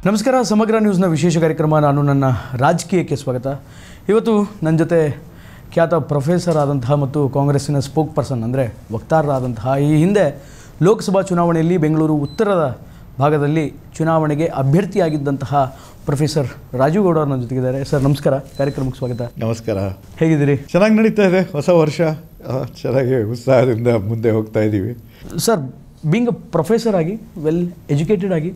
ನಮಸ್ಕಾರ. ಸಮಗ್ರ ನ್ಯೂಸ್ನ ವಿಶೇಷ ಕಾರ್ಯಕ್ರಮ ನಾನು ನನ್ನ ರಾಜಕೀಯಕ್ಕೆ ಸ್ವಾಗತ. ಇವತ್ತು ನನ್ನ ಜೊತೆ ಖ್ಯಾತ ಪ್ರೊಫೆಸರ್ ಆದಂತಹ ಮತ್ತು ಕಾಂಗ್ರೆಸ್ಸಿನ ಸ್ಪೋಕ್ ಪರ್ಸನ್ ಅಂದರೆ ವಕ್ತಾರರಾದಂತಹ ಈ ಹಿಂದೆ ಲೋಕಸಭಾ ಚುನಾವಣೆಯಲ್ಲಿ ಬೆಂಗಳೂರು ಉತ್ತರದ ಭಾಗದಲ್ಲಿ ಚುನಾವಣೆಗೆ ಅಭ್ಯರ್ಥಿಯಾಗಿದ್ದಂತಹ ಪ್ರೊಫೆಸರ್ ರಾಜೀವ್ ಗೌಡ ನನ್ನ ಜೊತೆಗಿದ್ದಾರೆ. ಸರ್ ನಮಸ್ಕಾರ, ಕಾರ್ಯಕ್ರಮಕ್ಕೆ ಸ್ವಾಗತ. ನಮಸ್ಕಾರ. ಹೇಗಿದ್ದೀರಿ? ಚೆನ್ನಾಗಿ ನಡೀತಾ ಇದೆ. ಹೊಸ ವರ್ಷ ಚೆನ್ನಾಗಿ ಉತ್ಸಾಹದಿಂದ ಮುಂದೆ ಹೋಗ್ತಾ ಇದ್ದೀವಿ. ಸರ್, ಬೀಂಗ್ ಅ ಪ್ರೊಫೆಸರ್ ಆಗಿ ವೆಲ್ ಎಜುಕೇಟೆಡ್ ಆಗಿ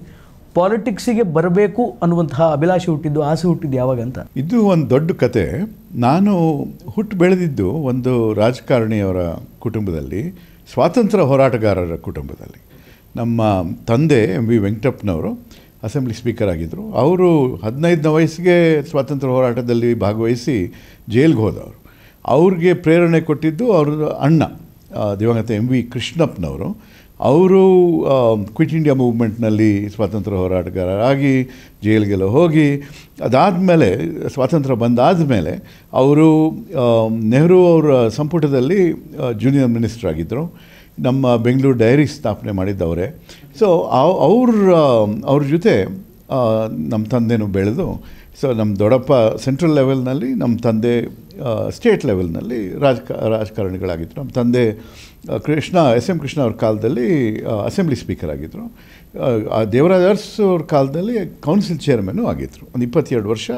ಪಾಲಿಟಿಕ್ಸಿಗೆ ಬರಬೇಕು ಅನ್ನುವಂತಹ ಅಭಿಲಾಷೆ ಹುಟ್ಟಿದ್ದು, ಆಸೆ ಹುಟ್ಟಿದ್ದು ಯಾವಾಗ ಅಂತ? ಇದು ಒಂದು ದೊಡ್ಡ ಕತೆ. ನಾನು ಹುಟ್ಟು ಬೆಳೆದಿದ್ದು ಒಂದು ರಾಜಕಾರಣಿಯವರ ಕುಟುಂಬದಲ್ಲಿ, ಸ್ವಾತಂತ್ರ್ಯ ಹೋರಾಟಗಾರರ ಕುಟುಂಬದಲ್ಲಿ. ನಮ್ಮ ತಂದೆ ವಿ ವೆಂಕಟಪ್ಪನವರು ಅಸೆಂಬ್ಲಿ ಸ್ಪೀಕರ್ ಆಗಿದ್ದರು. ಅವರು 15ನೇ ವಯಸ್ಸಿಗೆ ಸ್ವಾತಂತ್ರ್ಯ ಹೋರಾಟದಲ್ಲಿ ಭಾಗವಹಿಸಿ ಜೈಲಿಗೆ ಹೋದವರು. ಅವ್ರಿಗೆ ಪ್ರೇರಣೆ ಕೊಟ್ಟಿದ್ದು ಅವ್ರ ಅಣ್ಣ ದಿವಂಗತ ವಿ ಕೃಷ್ಣಪ್ಪನವರು. ಅವರು ಕ್ವಿಟ್ ಇಂಡಿಯಾ ಮೂವ್ಮೆಂಟ್ನಲ್ಲಿ ಸ್ವಾತಂತ್ರ್ಯ ಹೋರಾಟಗಾರರಾಗಿ ಜೈಲಿಗೆಲ್ಲ ಹೋಗಿ, ಅದಾದಮೇಲೆ ಸ್ವಾತಂತ್ರ್ಯ ಬಂದಾದಮೇಲೆ ಅವರು ನೆಹರು ಅವರ ಸಂಪುಟದಲ್ಲಿ ಜೂನಿಯರ್ ಮಿನಿಸ್ಟರ್ ಆಗಿದ್ದರು. ನಮ್ಮ ಬೆಂಗಳೂರು ಡೈರಿ ಸ್ಥಾಪನೆ ಮಾಡಿದ್ದವರೇ. ಸೊ ಅವ್ರ ಜೊತೆ ನಮ್ಮ ತಂದೆನೂ ಬೆಳೆದು, ಸೊ ನಮ್ಮ ದೊಡ್ಡಪ್ಪ ಸೆಂಟ್ರಲ್ ಲೆವೆಲ್ನಲ್ಲಿ, ನಮ್ಮ ತಂದೆ ಸ್ಟೇಟ್ ಲೆವೆಲ್ನಲ್ಲಿ ರಾಜಕಾರಣಿಗಳಾಗಿದ್ದರು. ನಮ್ಮ ತಂದೆ ಎಸ್ ಎಂ ಕೃಷ್ಣ ಅವ್ರ ಕಾಲದಲ್ಲಿ ಅಸೆಂಬ್ಲಿ ಸ್ಪೀಕರ್ ಆಗಿದ್ದರು. ದೇವರಾಜ ಅರಸ್ ಅವ್ರ ಕಾಲದಲ್ಲಿ ಕೌನ್ಸಿಲ್ ಚೇರ್ಮನ್ನು ಆಗಿದ್ದರು. ಒಂದು 22 ವರ್ಷ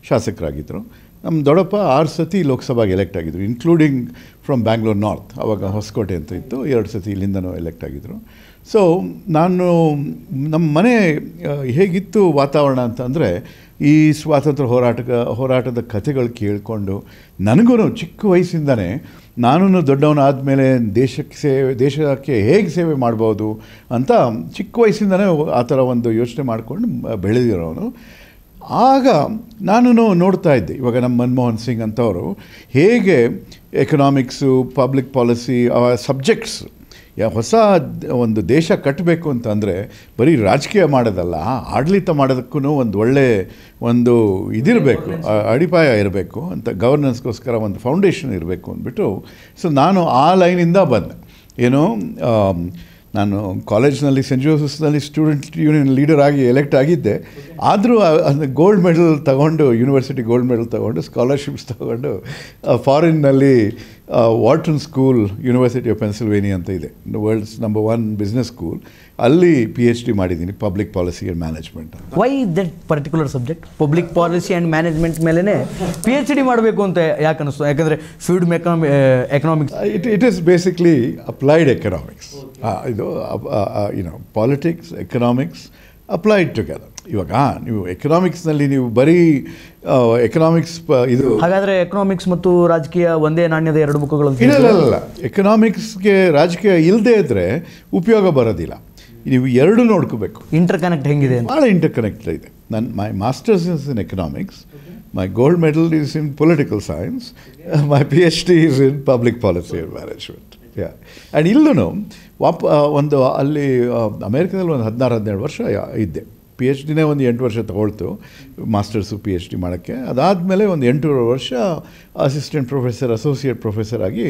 ಶಾಸಕರಾಗಿದ್ದರು. ನಮ್ಮ ದೊಡ್ಡಪ್ಪ 6 ಸತಿ ಲೋಕಸಭೆಗೆ ಎಲೆಕ್ಟ್ ಆಗಿದ್ದರು, ಇನ್ಕ್ಲೂಡಿಂಗ್ ಫ್ರಮ್ ಬ್ಯಾಂಗ್ಳೂರ್ ನಾರ್ತ್. ಆವಾಗ ಹೊಸಕೋಟೆ ಅಂತ ಇತ್ತು, 2 ಸತಿ ಇಲ್ಲಿಂದನೂ ಎಲೆಕ್ಟ್ ಆಗಿದ್ದರು. ಸೊ ನಮ್ಮ ಮನೆ ಹೇಗಿತ್ತು ವಾತಾವರಣ ಅಂತಂದರೆ, ಈ ಸ್ವಾತಂತ್ರ್ಯ ಹೋರಾಟದ ಕಥೆಗಳು ಕೇಳಿಕೊಂಡು ನನಗೂ ಚಿಕ್ಕ ವಯಸ್ಸಿಂದನೇ ನಾನು ದೊಡ್ಡವನಾದಮೇಲೆ ದೇಶಕ್ಕೆ ಹೇಗೆ ಸೇವೆ ಮಾಡ್ಬೋದು ಅಂತ ಚಿಕ್ಕ ವಯಸ್ಸಿಂದನೇ ಆ ಥರ ಒಂದು ಯೋಚನೆ ಮಾಡಿಕೊಂಡು ಬೆಳೆದಿರೋನು. ಆಗ ನಾನು ನೋಡ್ತಾ ಇದ್ದೆ, ಇವಾಗ ನಮ್ಮ ಮನಮೋಹನ್ ಸಿಂಗ್ ಅಂತವರು ಹೇಗೆ ಎಕನಾಮಿಕ್ಸು, ಪಬ್ಲಿಕ್ ಪಾಲಿಸಿ ಸಬ್ಜೆಕ್ಟ್ಸ್, ಹೊಸ ಒಂದು ದೇಶ ಕಟ್ಟಬೇಕು ಅಂತಂದರೆ ಬರೀ ರಾಜಕೀಯ ಮಾಡೋದಲ್ಲ, ಆಡಳಿತ ಮಾಡೋದಕ್ಕೂ ಒಂದು ಇದಿರಬೇಕು, ಅಡಿಪಾಯ ಇರಬೇಕು ಅಂತ, ಗವರ್ನೆನ್ಸ್ಗೋಸ್ಕರ ಒಂದು ಫೌಂಡೇಶನ್ ಇರಬೇಕು ಅಂದ್ಬಿಟ್ಟು. ಸೊ ನಾನು ಆ ಲೈನಿಂದ ಬಂದೆ. ನಾನು ಕಾಲೇಜ್ನಲ್ಲಿ ಸೆಂಟ್ ಜೋಸೆಫ್ಸ್ನಲ್ಲಿ ಸ್ಟೂಡೆಂಟ್ ಯೂನಿಯನ್ ಲೀಡರ್ ಆಗಿ ಎಲೆಕ್ಟ್ ಆಗಿದ್ದೆ. ಆದರೂ ಗೋಲ್ಡ್ ಮೆಡಲ್ ತಗೊಂಡು, ಯೂನಿವರ್ಸಿಟಿ ಗೋಲ್ಡ್ ಮೆಡಲ್ ತೊಗೊಂಡು, ಸ್ಕಾಲರ್ಶಿಪ್ಸ್ ತೊಗೊಂಡು ಫಾರಿನ್ನಲ್ಲಿ Wharton school, university of Pennsylvania ಅಂತ ಇದೆ, ವರ್ಲ್ಡ್ಸ್ ನಂಬರ್ 1 ಬಿಸ್ನೆಸ್ ಸ್ಕೂಲ್, ಅಲ್ಲಿ PhD ಮಾಡಿದ್ದೀನಿ, public policy and management. Why that particular subject, public policy and management ಮೇಲೇ PhD ಮಾಡಬೇಕು ಅಂತ ಯಾಕೆ ಅನ್ನಿಸ್ತು? ಯಾಕಂದರೆ field economics it is basically applied economics. ಇದು ಪಾಲಿಟಿಕ್ಸ್, ಎಕನಾಮಿಕ್ಸ್ ಅಪ್ಲೈಡ್ ಟುಗೆದರ್. ಇವಾಗ ನೀವು ಎಕನಾಮಿಕ್ಸ್ನಲ್ಲಿ ನೀವು ಬರೀ ಎಕನಾಮಿಕ್ಸ್ ಇದು, ಹಾಗಾದರೆ ಎಕನಾಮಿಕ್ಸ್ ಮತ್ತು ರಾಜಕೀಯ ಒಂದೇ ನಾಣ್ಯದ 2 ಮುಖಗಳು? ಇಲ್ಲ, ಎಕನಾಮಿಕ್ಸ್ಗೆ ರಾಜಕೀಯ ಇಲ್ಲದೇ ಇದ್ದರೆ ಉಪಯೋಗ ಬರೋದಿಲ್ಲ. ನೀವು ಎರಡು ನೋಡ್ಕೋಬೇಕು. ಇಂಟರ್ ಕನೆಕ್ಟ್ ಹೆಂಗಿದೆ? ಭಾಳ ಇಂಟರ್ ಕನೆಕ್ಟ್ ಇದೆ. ಮೈ masters is in economics, my gold medal is in political science, my PhD is in public policy and management. And ಇಲ್ಲೂ ಒಂದು ಅಲ್ಲಿ ಅಮೇರಿಕಾದಲ್ಲಿ ಒಂದು 16-17 ವರ್ಷ ಇದ್ದೆ. PhDನೇ ಒಂದು 8 ವರ್ಷ ತಗೊಳ್ತು, ಮಾಸ್ಟರ್ಸು PhD ಮಾಡೋಕ್ಕೆ. ಅದಾದಮೇಲೆ ಒಂದು 8 ವರ್ಷ ಅಸಿಸ್ಟೆಂಟ್ ಪ್ರೊಫೆಸರ್, ಅಸೋಸಿಯೇಟ್ ಪ್ರೊಫೆಸರ್ ಆಗಿ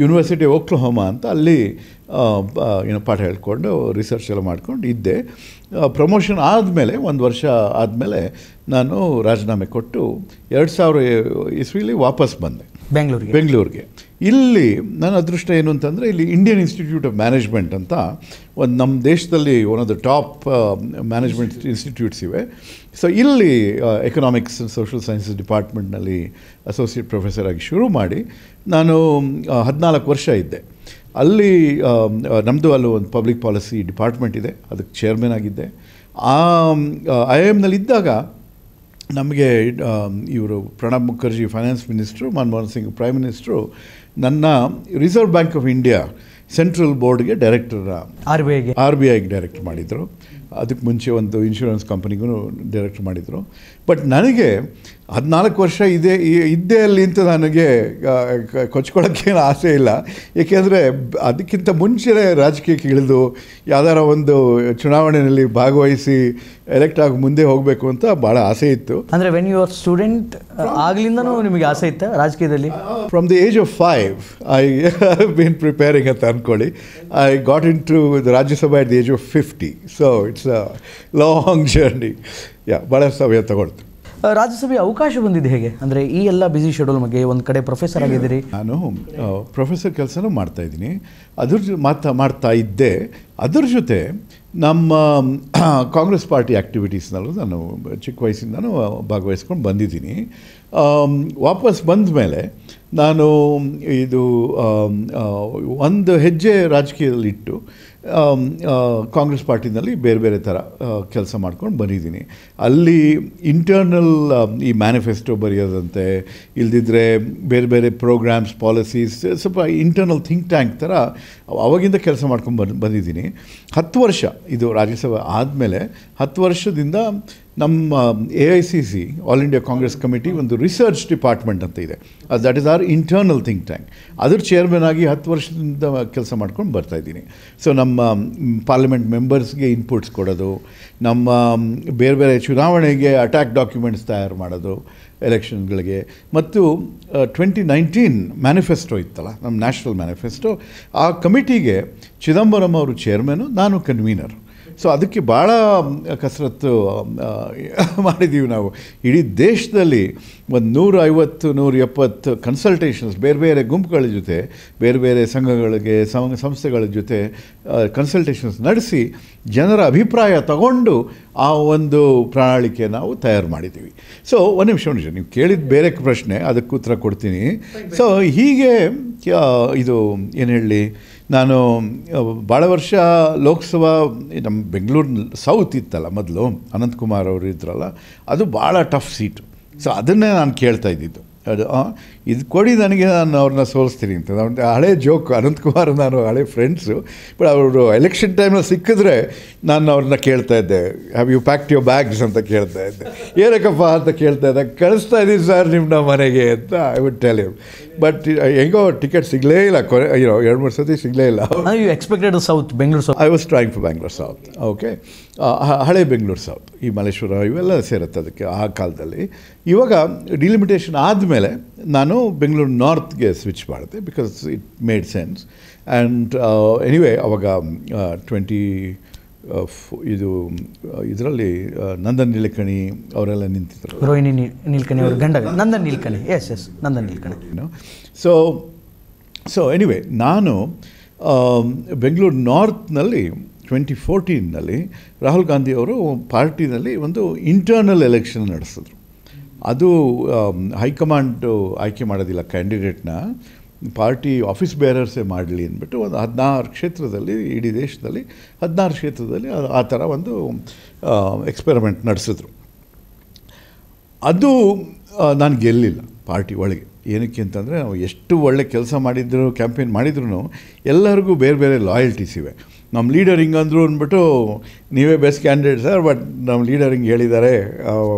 ಯೂನಿವರ್ಸಿಟಿ ಓಕ್ಲಹೋಮಾ ಅಂತ ಅಲ್ಲಿ ಪಾಠ ಹೇಳ್ಕೊಂಡು ರಿಸರ್ಚ್ ಎಲ್ಲ ಮಾಡ್ಕೊಂಡು ಇದ್ದೆ. ಪ್ರಮೋಷನ್ ಆದಮೇಲೆ 1 ವರ್ಷ ಆದಮೇಲೆ ನಾನು ರಾಜೀನಾಮೆ ಕೊಟ್ಟು 2000 ಇಸ್ವಿಲಿ ವಾಪಸ್ ಬಂದೆ ಬೆಂಗಳೂರಿಗೆ. ಇಲ್ಲಿ ನನ್ನ ಅದೃಷ್ಟ ಏನು ಅಂತಂದರೆ, ಇಲ್ಲಿ ಇಂಡಿಯನ್ ಇನ್ಸ್ಟಿಟ್ಯೂಟ್ ಆಫ್ ಮ್ಯಾನೇಜ್ಮೆಂಟ್ ಅಂತ ಒಂದು ನಮ್ಮ ದೇಶದಲ್ಲಿ one of the top management institutes ಇವೆ. ಸೊ ಇಲ್ಲಿ ಎಕನಾಮಿಕ್ಸ್ ಆ್ಯಂಡ್ ಸೋಷಿಯಲ್ ಸೈನ್ಸಸ್ ಡಿಪಾರ್ಟ್ಮೆಂಟ್ನಲ್ಲಿ ಅಸೋಸಿಯೇಟ್ ಪ್ರೊಫೆಸರ್ ಆಗಿ ಶುರು ಮಾಡಿ ನಾನು 14 ವರ್ಷ ಇದ್ದೆ. ಅಲ್ಲಿ ನಮ್ಮದು ಅಲ್ಲೂ ಒಂದು ಪಬ್ಲಿಕ್ ಪಾಲಿಸಿ ಡಿಪಾರ್ಟ್ಮೆಂಟ್ ಇದೆ, ಅದಕ್ಕೆ ಚೇರ್ಮನ್ ಆಗಿದ್ದೆ. IIM ಇದ್ದಾಗ ನಮಗೆ ಇವರು Pranab Mukherjee finance minister, Manmohan Singh prime minister ನನ್ನ reserve bank of India central ಬೋರ್ಡ್ಗೆ ಡೈರೆಕ್ಟರ್, RBIಗೆ ಡೈರೆಕ್ಟರ್ ಮಾಡಿದರು. ಅದಕ್ಕೆ ಮುಂಚೆ ಒಂದು ಇನ್ಶೂರೆನ್ಸ್ ಕಂಪನಿಗೂ ಡೈರೆಕ್ಟರ್ ಮಾಡಿದರು. ಬಟ್ ನನಗೆ 14 ವರ್ಷ ಇದ್ದೇ ಅಲ್ಲಿ ಅಂತ ನನಗೆ ಕೊಚ್ಕೊಳ್ಳೋಕ್ಕೇನು ಆಸೆ ಇಲ್ಲ. ಏಕೆಂದರೆ ಅದಕ್ಕಿಂತ ಮುಂಚೆನೇ ರಾಜಕೀಯಕ್ಕೆ ಇಳಿದು ಯಾವ್ದಾರ ಒಂದು ಚುನಾವಣೆಯಲ್ಲಿ ಭಾಗವಹಿಸಿ ಎಲೆಕ್ಟ್ ಆಗಿ ಮುಂದೆ ಹೋಗಬೇಕು ಅಂತ ಭಾಳ ಆಸೆ ಇತ್ತು. ಅಂದರೆ ವೆನ್ ಯು ಆರ್ ಸ್ಟೂಡೆಂಟ್ ಆಗ್ಲಿಂದನೂ ನಿಮಗೆ ಆಸೆ ಇತ್ತು ರಾಜಕೀಯದಲ್ಲಿ? From the age of 5 I have been preparing ಅಂತ ಅಂದ್ಕೊಳ್ಳಿ. I got in to the Rajya Sabha at the age of 50. So it's a long journey. ಭಾಳ ಸಮಯ ತಗೊಳ್ತು. ರಾಜ್ಯಸಭೆ ಅವಕಾಶ ಬಂದಿದೆ ಹೇಗೆ? ಅಂದರೆ ಈ ಎಲ್ಲ ಬ್ಯುಸಿ ಶೆಡ್ಯೂಲ್ ಬಗ್ಗೆ ಒಂದು ಕಡೆ ಪ್ರೊಫೆಸರ್ ಆಗಿದ್ದೀರಿ. ನಾನು ಪ್ರೊಫೆಸರ್ ಕೆಲಸನೂ ಮಾಡ್ತಾಯಿದ್ದೀನಿ, ಮಾಡ್ತಾ ಇದ್ದೆ. ಅದ್ರ ಜೊತೆ ನಮ್ಮ ಕಾಂಗ್ರೆಸ್ ಪಾರ್ಟಿ ಆ್ಯಕ್ಟಿವಿಟೀಸ್ನಲ್ಲೂ ನಾನು ಚಿಕ್ಕ ವಯಸ್ಸಿಂದನೂ ಭಾಗವಹಿಸ್ಕೊಂಡು ಬಂದಿದ್ದೀನಿ. ವಾಪಸ್ ಬಂದ ಮೇಲೆ ನಾನು ಇದು ಒಂದು ಹೆಜ್ಜೆ ರಾಜಕೀಯದಲ್ಲಿಟ್ಟು ಕಾಂಗ್ರೆಸ್ ಪಾರ್ಟಿನಲ್ಲಿ ಬೇರೆ ಬೇರೆ ಥರ ಕೆಲಸ ಮಾಡ್ಕೊಂಡು ಬಂದಿದ್ದೀನಿ. ಅಲ್ಲಿ ಇಂಟರ್ನಲ್ ಈ ಮ್ಯಾನಿಫೆಸ್ಟೋ ಬರೆಯೋದಂತೆ, ಇಲ್ದಿದ್ರೆ ಬೇರೆ ಬೇರೆ ಪ್ರೋಗ್ರಾಮ್ಸ್, ಪಾಲಿಸೀಸ್, ಸ್ವಲ್ಪ ಇಂಟರ್ನಲ್ ಥಿಂಕ್ ಟ್ಯಾಂಕ್ ಥರ ಅವಾಗಿಂದ ಕೆಲಸ ಮಾಡ್ಕೊಂಡು ಬಂದಿದ್ದೀನಿ. 10 ವರ್ಷ ಇದು ರಾಜ್ಯಸಭೆ ಆದಮೇಲೆ 10 ವರ್ಷದಿಂದ ನಮ್ಮ AICC all India Congress committee ಒಂದು ರಿಸರ್ಚ್ ಡಿಪಾರ್ಟ್ಮೆಂಟ್ ಅಂತ ಇದೆ. That is our internal think tank. ಅದ್ರ ಚೇರ್ಮನ್ ಆಗಿ 10 ವರ್ಷದಿಂದ ಕೆಲಸ ಮಾಡ್ಕೊಂಡು ಬರ್ತಾಯಿದ್ದೀನಿ. ಸೊ ನಮ್ಮ ಪಾರ್ಲಿಮೆಂಟ್ ಮೆಂಬರ್ಸ್ಗೆ ಇನ್ಪುಟ್ಸ್ ಕೊಡೋದು, ನಮ್ಮ ಬೇರೆ ಬೇರೆ ಚುನಾವಣೆಗೆ ಅಟ್ಯಾಕ್ ಡಾಕ್ಯುಮೆಂಟ್ಸ್ ತಯಾರು ಮಾಡೋದು ಎಲೆಕ್ಷನ್ಗಳಿಗೆ, ಮತ್ತು 2019 ಮ್ಯಾನಿಫೆಸ್ಟೋ ಇತ್ತಲ್ಲ, ನಮ್ಮ ನ್ಯಾಷನಲ್ ಮ್ಯಾನಿಫೆಸ್ಟೋ, ಆ ಕಮಿಟಿಗೆ ಚಿದಂಬರಂ ಅವರು ಚೇರ್ಮನು, ನಾನು ಕನ್ವೀನರ್. ಸೊ ಅದಕ್ಕೆ ಭಾಳ ಕಸರತ್ತು ಮಾಡಿದ್ದೀವಿ ನಾವು. ಇಡೀ ದೇಶದಲ್ಲಿ ಒಂದು 150-170 ಕನ್ಸಲ್ಟೇಷನ್ಸ್ ಬೇರೆ ಬೇರೆ ಗುಂಪುಗಳ ಜೊತೆ, ಬೇರೆ ಬೇರೆ ಸಂಘಗಳಿಗೆ, ಸಂಸ್ಥೆಗಳ ಜೊತೆ ಕನ್ಸಲ್ಟೇಷನ್ಸ್ ನಡೆಸಿ ಜನರ ಅಭಿಪ್ರಾಯ ತಗೊಂಡು ಆ ಒಂದು ಪ್ರಣಾಳಿಕೆ ನಾವು ತಯಾರು ಮಾಡಿದ್ದೀವಿ. ಸೊ ಒಂದು ನಿಮಿಷ ನೀವು ಕೇಳಿದ ಬೇರೆ ಪ್ರಶ್ನೆ, ಅದಕ್ಕೆ ಉತ್ತರ ಕೊಡ್ತೀನಿ. ಸೊ ಹೀಗೆ ಇದು ಏನು ಹೇಳಿ, ನಾನು ಭಾಳ ವರ್ಷ ಲೋಕಸಭಾ ನಮ್ಮ ಬೆಂಗಳೂರು ಸೌತ್ ಇತ್ತಲ್ಲ ಮೊದಲು, ಅನಂತಕುಮಾರ್ ಅವರು ಇದ್ರಲ್ಲ, ಅದು ಭಾಳ ಟಫ್ ಸೀಟು. ಸೊ ಅದನ್ನೇ ನಾನು ಕೇಳ್ತಾ ಇದ್ದಿದ್ದು, ಅದು ಇದು ಕೊಡಿ ನನಗೆ, ನಾನು ಅವ್ರನ್ನ ಸೋಲಿಸ್ತೀನಿ ಅಂತ. ಹಳೆ ಜೋಕ್, ಅನಂತಕುಮಾರ್ ನಾನು ಹಳೆ ಫ್ರೆಂಡ್ಸು. ಬಟ್ ಅವರು ಎಲೆಕ್ಷನ್ ಟೈಮಲ್ಲಿ ಸಿಕ್ಕಿದ್ರೆ ನಾನು ಅವ್ರನ್ನ ಕೇಳ್ತಾ ಇದ್ದೆ, have you packed your bags ಅಂತ ಕೇಳ್ತಾ ಇದ್ದೆ. ಏನಕ್ಕಪ್ಪ ಅಂತ ಕೇಳ್ತಾ ಇದ್ದೆ. ಕಳಿಸ್ತಾ ಇದ್ದೀನಿ ಸರ್ ನಿಮ್ಮ ಮನೆಗೆ ಅಂತ I would tell you. But ಹೆಂಗೋ ಟಿಕೆಟ್ ಸಿಗಲೇ ಇಲ್ಲ, 2-3 ಸತಿ ಸಿಗಲೇ ಇಲ್ಲ. You expected south, Bengaluru south? I was trying for Bangalore south. Okay, ಹಳೆ ಬೆಂಗಳೂರು ಸೌತ್, ಈ ಮಲ್ಲೇಶ್ವರ ಇವೆಲ್ಲ ಸೇರುತ್ತೆ ಅದಕ್ಕೆ ಆ ಕಾಲದಲ್ಲಿ. ಇವಾಗ ಡಿಲಿಮಿಟೇಷನ್ ಆದಮೇಲೆ ನಾನು ಬೆಂಗಳೂರು ನಾರ್ತ್ಗೆ ಸ್ವಿಚ್ ಮಾಡಿದೆ, because it made sense. And anyway ಅವಾಗ ಇದರಲ್ಲಿ ನಂದನ್ ನೀಲಕಣಿ ಅವರೆಲ್ಲ ನಿಂತಿದ್ರು. ರೋಹಿಣಿ ನೀಲ್ಕಣಿ ಅವ್ರ ಗಂಡ Nandan Nilekani. Yes Nandan Nilekani. So anyway ನಾನು ಬೆಂಗಳೂರು ನಾರ್ತ್ನಲ್ಲಿ 2014ನಲ್ಲಿ ರಾಹುಲ್ ಗಾಂಧಿ ಅವರು ಪಾರ್ಟಿನಲ್ಲಿ ಒಂದು ಇಂಟರ್ನಲ್ ಎಲೆಕ್ಷನ್ ನಡೆಸಿದ್ರು. ಅದು ಹೈಕಮಾಂಡು ಆಯ್ಕೆ ಮಾಡೋದಿಲ್ಲ ಕ್ಯಾಂಡಿಡೇಟ್ನ, ಪಾರ್ಟಿ ಆಫೀಸ್ ಬೇರರ್ಸೇ ಮಾಡಲಿ ಅಂದ್ಬಿಟ್ಟು ಒಂದು 16 ಕ್ಷೇತ್ರದಲ್ಲಿ, ಇಡೀ ದೇಶದಲ್ಲಿ 16 ಕ್ಷೇತ್ರದಲ್ಲಿ ಆ ಥರ ಒಂದು ಎಕ್ಸ್ಪೆರಿಮೆಂಟ್ ನಡೆಸಿದ್ರು. ಅದು ನಾನು ಗೆಲ್ಲಿಲ್ಲ ಪಾರ್ಟಿ ಒಳಗೆ. ಏನಕ್ಕೆ ಅಂತಂದರೆ ನಾವು ಎಷ್ಟು ಒಳ್ಳೆ ಕೆಲಸ ಮಾಡಿದ್ರು, ಕ್ಯಾಂಪೇನ್ ಮಾಡಿದ್ರು ಎಲ್ಲರಿಗೂ ಬೇರೆ ಬೇರೆ ಲಾಯಲ್ಟೀಸ್ ಇವೆ. ನಮ್ಮ ಲೀಡರ್ ಹಿಂಗಂದ್ರು ಅಂದ್ಬಿಟ್ಟು ನೀವೇ ಬೆಸ್ಟ್ ಕ್ಯಾಂಡಿಡೇಟ್ ಸರ್, ಬಟ್ ನಮ್ಮ ಲೀಡರ್ ಹಿಂಗೆ ಹೇಳಿದ್ದಾರೆ,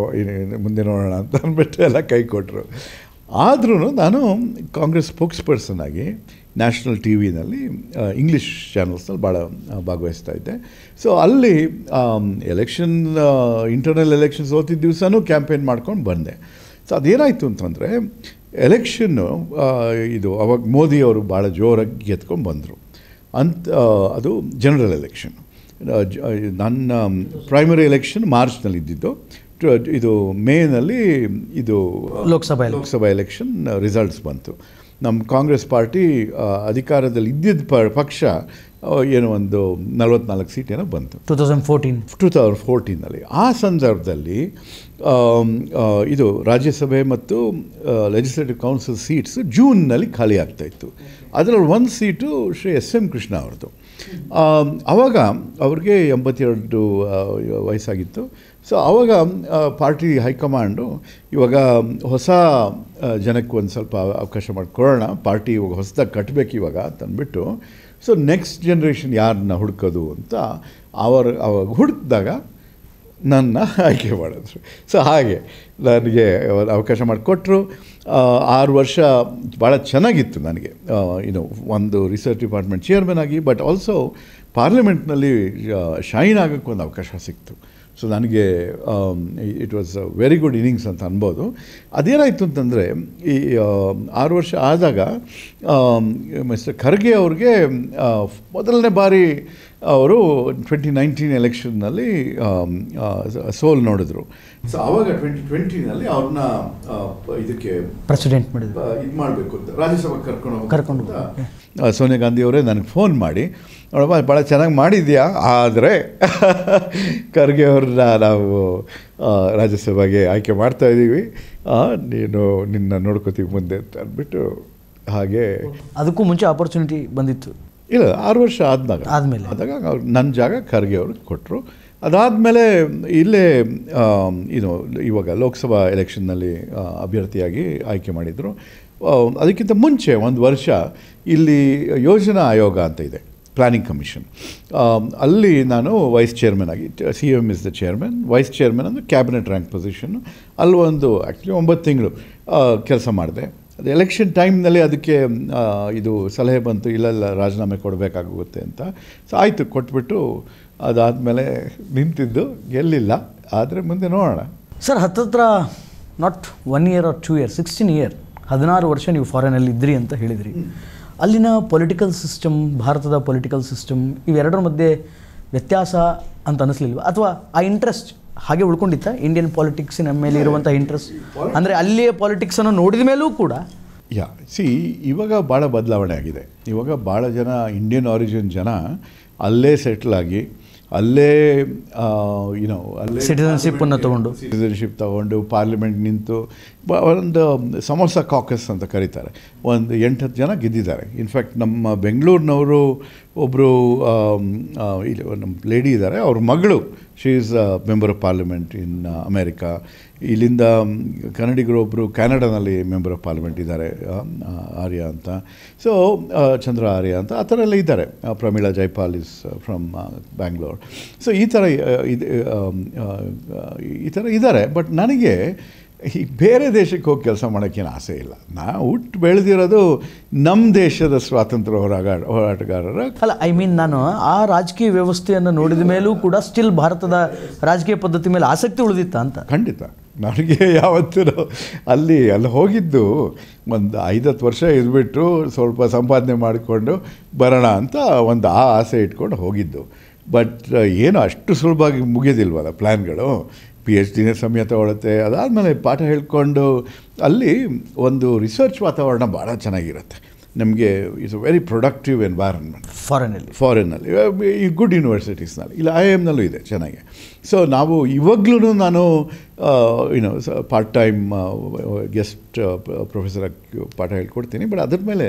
ಮುಂದೆ ನೋಡೋಣ ಅಂತ ಅಂದ್ಬಿಟ್ಟು ಎಲ್ಲ ಕೈ ಕೊಟ್ಟರು. ಆದ್ರೂ ನಾನು ಕಾಂಗ್ರೆಸ್ ಸ್ಪೋಕ್ಸ್ ಪರ್ಸನ್ ಆಗಿ ನ್ಯಾಷನಲ್ ಟಿವಿನಲ್ಲಿ ಇಂಗ್ಲೀಷ್ ಚಾನಲ್ಸ್ನಲ್ಲಿ ಭಾಳ ಭಾಗವಹಿಸ್ತಾ ಇದ್ದೆ. ಸೊ ಅಲ್ಲಿ ಎಲೆಕ್ಷನ್, ಇಂಟರ್ನಲ್ ಎಲೆಕ್ಷನ್ಸ್ ಓದ್ತಿದ್ದ ದಿವಸನೂ ಕ್ಯಾಂಪೇನ್ ಮಾಡ್ಕೊಂಡು ಬಂದೆ. ಸೊ ಅದೇನಾಯಿತು ಅಂತಂದರೆ ಎಲೆಕ್ಷನ್ನು ಇದು ಅವಾಗ ಮೋದಿ ಅವರು ಭಾಳ ಜೋರಾಗಿ ಗೆದ್ಕೊಂಡು ಬಂದರು ಅಂತ. ಅದು ಜನರಲ್ ಎಲೆಕ್ಷನ್. ನನ್ನ ಪ್ರೈಮರಿ ಎಲೆಕ್ಷನ್ ಮಾರ್ಚ್ನಲ್ಲಿ ಇದ್ದಿದ್ದು, ಇದು ಮೇನಲ್ಲಿ ಇದು ಲೋಕಸಭಾ ಎಲೆಕ್ಷನ್ ರಿಸಲ್ಟ್ಸ್ ಬಂತು. ನಮ್ಮ ಕಾಂಗ್ರೆಸ್ ಪಾರ್ಟಿ ಅಧಿಕಾರದಲ್ಲಿ ಇದ್ದಿದ್ದ ಪಕ್ಷ ಏನೋ ಒಂದು 44 ಸೀಟ್ ಏನೋ ಬಂತು 2014ನಲ್ಲಿ. ಆ ಸಂದರ್ಭದಲ್ಲಿ ಇದು ರಾಜ್ಯಸಭೆ ಮತ್ತು ಲೆಜಿಸ್ಲೇಟಿವ್ ಕೌನ್ಸಿಲ್ ಸೀಟ್ಸ್ ಜೂನ್ನಲ್ಲಿ ಖಾಲಿ ಆಗ್ತಾಯಿತ್ತು. ಅದರಲ್ಲಿ ಒಂದು ಸೀಟು ಶ್ರೀ SM ಕೃಷ್ಣ ಅವ್ರದ್ದು. ಆವಾಗ ಅವ್ರಿಗೆ 82 ವಯಸ್ಸಾಗಿತ್ತು. ಸೊ ಆವಾಗ ಪಾರ್ಟಿ ಹೈಕಮಾಂಡು ಇವಾಗ ಹೊಸ ಜನಕ್ಕೆ ಒಂದು ಸ್ವಲ್ಪ ಅವಕಾಶ ಮಾಡಿಕೊಡೋಣ, ಪಾರ್ಟಿ ಇವಾಗ ಹೊಸದಾಗಿ ಕಟ್ಟಬೇಕು ಇವಾಗ ಅಂತಂದ್ಬಿಟ್ಟು, ಸೊ ನೆಕ್ಸ್ಟ್ ಜನ್ರೇಷನ್ ಯಾರನ್ನ ಹುಡುಕೋದು ಅಂತ ಅವಾಗ ಹುಡುಕಿದಾಗ ನನ್ನ ಆಯ್ಕೆ ಮಾಡಿದ್ರು. ಸೊ ಹಾಗೆ ನನಗೆ ಅವಕಾಶ ಮಾಡಿಕೊಟ್ರು. 6 ವರ್ಷ ಭಾಳ ಚೆನ್ನಾಗಿತ್ತು ನನಗೆ, ಒಂದು ರಿಸರ್ಚ್ ಡಿಪಾರ್ಟ್ಮೆಂಟ್ ಚೇರ್ಮನ್ ಆಗಿ, ಬಟ್ ಆಲ್ಸೋ ಪಾರ್ಲಿಮೆಂಟ್ನಲ್ಲಿ ಶೈನ್ ಆಗೋಕ್ಕೆ ಒಂದು ಅವಕಾಶ ಸಿಕ್ತು. ಸೊ ನನಗೆ it was a very good innings ಅಂತ ಅನ್ಬೋದು. ಅದೇನಾಯಿತು ಅಂತಂದರೆ, ಈ 6 ವರ್ಷ ಆದಾಗ ಮಿಸ್ಟರ್ ಖರ್ಗೆ ಅವ್ರಿಗೆ ಮೊದಲನೇ ಬಾರಿ ಅವರು 2019 ಎಲೆಕ್ಷನ್ನಲ್ಲಿ ಸೋಲ್ ನೋಡಿದ್ರು. ಸೊ ಆವಾಗ 2020ನಲ್ಲಿ ಅವ್ರನ್ನ ಇದಕ್ಕೆ ಪ್ರೆಸಿಡೆಂಟ್ ಮಾಡಿದ್ರು, ಇದು ಮಾಡಬೇಕು ಅಂತ ರಾಜ್ಯಸಭೆಗೆ ಕರ್ಕೊಂಡು ಸೋನಿಯಾ ಗಾಂಧಿ ಅವರೇ ನನಗೆ ಫೋನ್ ಮಾಡಿ, ನೋಡಮ್ಮ ಭಾಳ ಚೆನ್ನಾಗಿ ಮಾಡಿದ್ಯಾ, ಆದರೆ ಖರ್ಗೆ ಅವ್ರನ್ನ ನಾವು ರಾಜ್ಯಸಭೆಗೆ ಆಯ್ಕೆ ಮಾಡ್ತಾಯಿದ್ದೀವಿ, ನಿನ್ನ ನೋಡ್ಕೋತೀವಿ ಮುಂದೆ ಅಂತ ಅಂದ್ಬಿಟ್ಟು. ಹಾಗೆ ಅದಕ್ಕೂ ಮುಂಚೆ ಆಪರ್ಚುನಿಟಿ ಬಂದಿತ್ತು ಇಲ್ಲ, 6 ವರ್ಷ ಆದಾಗ ಅವ್ರು ನನ್ನ ಜಾಗ ಖರ್ಗೆ ಅವ್ರಿಗೆ ಕೊಟ್ಟರು. ಅದಾದಮೇಲೆ ಇಲ್ಲೇ ಇವಾಗ ಲೋಕಸಭಾ ಎಲೆಕ್ಷನ್ನಲ್ಲಿ ಅಭ್ಯರ್ಥಿಯಾಗಿ ಆಯ್ಕೆ ಮಾಡಿದರು. ಅದಕ್ಕಿಂತ ಮುಂಚೆ 1 ವರ್ಷ ಇಲ್ಲಿ ಯೋಜನಾ ಆಯೋಗ ಅಂತ ಇದೆ, ಪ್ಲಾನಿಂಗ್ ಕಮಿಷನ್, ಅಲ್ಲಿ ನಾನು ವೈಸ್ ಚೇರ್ಮನ್ ಆಗಿ, CM is the chairman, vice chairman ಅಂದರೆ ಕ್ಯಾಬಿನೆಟ್ ರ್ಯಾಂಕ್ ಪೊಸಿಷನ್ನು, ಅಲ್ಲಿ ಆ್ಯಕ್ಚುಲಿ 9 ತಿಂಗಳು ಕೆಲಸ ಮಾಡಿದೆ. ಅದು ಎಲೆಕ್ಷನ್ ಟೈಮ್ನಲ್ಲಿ ಅದಕ್ಕೆ ಇದು ಸಲಹೆ ಬಂತು, ಇಲ್ಲ ರಾಜೀನಾಮೆ ಕೊಡಬೇಕಾಗುತ್ತೆ ಅಂತ. ಸೊ ಆಯಿತು, ಕೊಟ್ಬಿಟ್ಟು ಅದಾದಮೇಲೆ ನಿಂತಿದ್ದು, ಗೆಲ್ಲಿಲ್ಲ, ಆದರೆ ಮುಂದೆ ನೋಡೋಣ. ಸರ್, ಹತ್ತತ್ರ not 1 year or 2 years, 16 year, 16 ವರ್ಷ ನೀವು ಫಾರಿನಲ್ಲಿ ಇದ್ರಿ ಅಂತ ಹೇಳಿದ್ರಿ. ಅಲ್ಲಿನ ಪೊಲಿಟಿಕಲ್ ಸಿಸ್ಟಮ್, ಭಾರತದ ಪೊಲಿಟಿಕಲ್ ಸಿಸ್ಟಮ್, ಇವೆರಡರ ಮಧ್ಯೆ ವ್ಯತ್ಯಾಸ ಅಂತ ಅನ್ನಿಸ್ಲಿಲ್ವ? ಅಥವಾ ಆ ಇಂಟ್ರೆಸ್ಟ್ ಹಾಗೆ ಉಳ್ಕೊಂಡಿತ್ತ? ಇಂಡಿಯನ್ ಪಾಲಿಟಿಕ್ಸಿನ ಮೇಲೆ ಇರುವಂಥ ಇಂಟ್ರೆಸ್ಟ್ ಅಂದರೆ ಅಲ್ಲಿಯೇ ಪಾಲಿಟಿಕ್ಸನ್ನು ನೋಡಿದ ಮೇಲೂ ಕೂಡ ಇವಾಗ ಭಾಳ ಬದಲಾವಣೆ ಆಗಿದೆ. ಇವಾಗ ಭಾಳ ಜನ ಇಂಡಿಯನ್ ಆರಿಜಿನ್ ಜನ ಅಲ್ಲೇ ಸೆಟ್ಲ್ ಆಗಿ, ಅಲ್ಲೇ ಅಲ್ಲೇ ಸಿಟಿಸನ್ಶಿಪ್ಪನ್ನು ತಗೊಂಡು ಪಾರ್ಲಿಮೆಂಟ್ ನಿಂತು ಒಂದು ಸಮೋಸ ಕಾಕಸ್ ಅಂತ ಕರೀತಾರೆ, ಒಂದು 8-10 ಜನ ಗೆದ್ದಿದ್ದಾರೆ. ಇನ್ಫ್ಯಾಕ್ಟ್ ನಮ್ಮ ಬೆಂಗಳೂರಿನವರು ಒಬ್ಬರು ಇಲ್ಲಿ ನಮ್ಮ ಲೇಡಿ ಇದ್ದಾರೆ, ಅವ್ರ ಮಗಳು she is member of parliament in America. ಇಲ್ಲಿಂದ ಕನ್ನಡಿಗರು ಒಬ್ಬರು ಕ್ಯಾನಡಾನಲ್ಲಿ ಮೆಂಬರ್ ಆಫ್ ಪಾರ್ಲಿಮೆಂಟ್ ಇದ್ದಾರೆ, ಆರ್ಯ ಅಂತ. ಸೊ ಚಂದ್ರ ಆರ್ಯ ಅಂತ, ಆ ಥರ ಎಲ್ಲ ಇದ್ದಾರೆ. Pramila Jaipal is from Bangalore. So ಈ ಥರ ಇದ್ದಾರೆ. ಬಟ್ ನನಗೆ ಈ ಬೇರೆ ದೇಶಕ್ಕೆ ಹೋಗಿ ಕೆಲಸ ಮಾಡೋಕ್ಕೇನು ಆಸೆ ಇಲ್ಲ. ನಾವು ಹುಟ್ಟು ಬೆಳೆದಿರೋದು ನಮ್ಮ ದೇಶದ ಸ್ವಾತಂತ್ರ್ಯ ಹೋರಾಟಗಾರರ ಅಲ್ಲ, ನಾನು ಆ ರಾಜಕೀಯ ವ್ಯವಸ್ಥೆಯನ್ನು ನೋಡಿದ ಮೇಲೂ ಕೂಡ ಸ್ಟಿಲ್ ಭಾರತದ ರಾಜಕೀಯ ಪದ್ಧತಿ ಮೇಲೆ ಆಸಕ್ತಿ ಉಳಿದಿತ್ತ ಅಂತ. ಖಂಡಿತ. ನನಗೆ ಯಾವತ್ತೂ ಅಲ್ಲಿ ಹೋಗಿದ್ದು ಒಂದು 5-10 ವರ್ಷ ಇದ್ಬಿಟ್ಟು ಸ್ವಲ್ಪ ಸಂಪಾದನೆ ಮಾಡಿಕೊಂಡು ಬರೋಣ ಅಂತ ಒಂದು ಆಸೆ ಇಟ್ಕೊಂಡು ಹೋಗಿದ್ದು. ಬಟ್ ಏನು ಅಷ್ಟು ಸುಲಭವಾಗಿ ಮುಗಿಯೋದಿಲ್ವಲ್ಲ ಪ್ಲ್ಯಾನ್ಗಳು. PhDನೇ ಸಮಯ ತಗೊಳುತ್ತೆ. ಅದಾದಮೇಲೆ ಪಾಠ ಹೇಳ್ಕೊಂಡು ಅಲ್ಲಿ ಒಂದು ರಿಸರ್ಚ್ ವಾತಾವರಣ ಭಾಳ ಚೆನ್ನಾಗಿರುತ್ತೆ ನಮಗೆ. It's a very productive environment ಫಾರಿನಲ್ಲಿ ಈ ಗುಡ್ ಯೂನಿವರ್ಸಿಟೀಸ್ನಲ್ಲಿ. ಇಲ್ಲ IIMನಲ್ಲೂ ಇದೆ ಚೆನ್ನಾಗಿ. ಸೊ ನಾವು ಇವಾಗಲೂ ನಾನು ಪಾರ್ಟ್ ಟೈಮ್ ಗೆಸ್ಟ್ ಪ್ರೊಫೆಸರಾಗಿ ಪಾಠ ಹೇಳ್ಕೊಡ್ತೀನಿ. ಬಟ್ ಅದ್ರ ಮೇಲೆ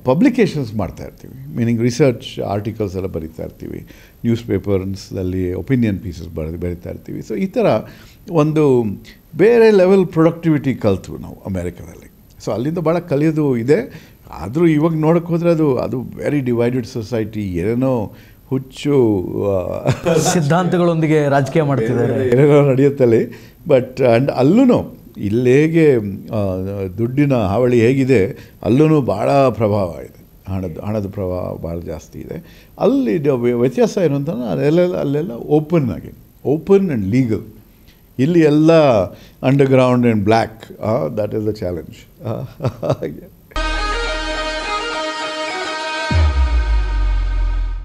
ಪಬ್ಲಿಕೇಶನ್ಸ್ ಮಾಡ್ತಾಯಿರ್ತೀವಿ, ಮೀನಿಂಗ್ ರಿಸರ್ಚ್ ಆರ್ಟಿಕಲ್ಸ್ ಎಲ್ಲ ಬರೀತಾ ಇರ್ತೀವಿ, ನ್ಯೂಸ್ ಪೇಪರ್ಸ್ನಲ್ಲಿ ಒಪಿನಿಯನ್ ಪೀಸಸ್ ಬರೀತಾ ಇರ್ತೀವಿ. ಸೊ ಈ ಥರ ಒಂದು ಬೇರೆ ಲೆವೆಲ್ ಪ್ರೊಡಕ್ಟಿವಿಟಿ ಕಲ್ತು ನಾವು ಅಮೇರಿಕಾದಲ್ಲಿ. ಸೊ ಅಲ್ಲಿಂದ ಭಾಳ ಕಲಿಯೋದು ಇದೆ. ಆದರೂ ಇವಾಗ ನೋಡೋಕ್ಕೆ ಹೋದರೆ ಅದು ವೆರಿ ಡಿವೈಡೆಡ್ ಸೊಸೈಟಿ, ಏನೇನೋ ಹುಚ್ಚು ಸಿದ್ಧಾಂತಗಳೊಂದಿಗೆ ರಾಜಕೀಯ ಮಾಡ್ತಿದ್ದಾರೆ, ಏನೇನೋ ನಡೆಯುತ್ತಲ್ಲಿ. ಬಟ್ ಆ್ಯಂಡ್ ಅಲ್ಲೂ ಇಲ್ಲಿ ಹೇಗೆ ದುಡ್ಡಿನ ಹಾವಳಿ ಹೇಗಿದೆ, ಅಲ್ಲೂ ಭಾಳ ಪ್ರಭಾವ ಇದೆ, ಹಣದ ಪ್ರಭಾವ ಭಾಳ ಜಾಸ್ತಿ ಇದೆ. ಅಲ್ಲಿ ವ್ಯತ್ಯಾಸ ಏನು ಅಂತಂದರೆ ಅಲ್ಲೆಲ್ಲ ಓಪನ್ ಆ್ಯಂಡ್ ಲೀಗಲ್. ಇಲ್ಲಿ ಎಲ್ಲ underground and black. That is the challenge.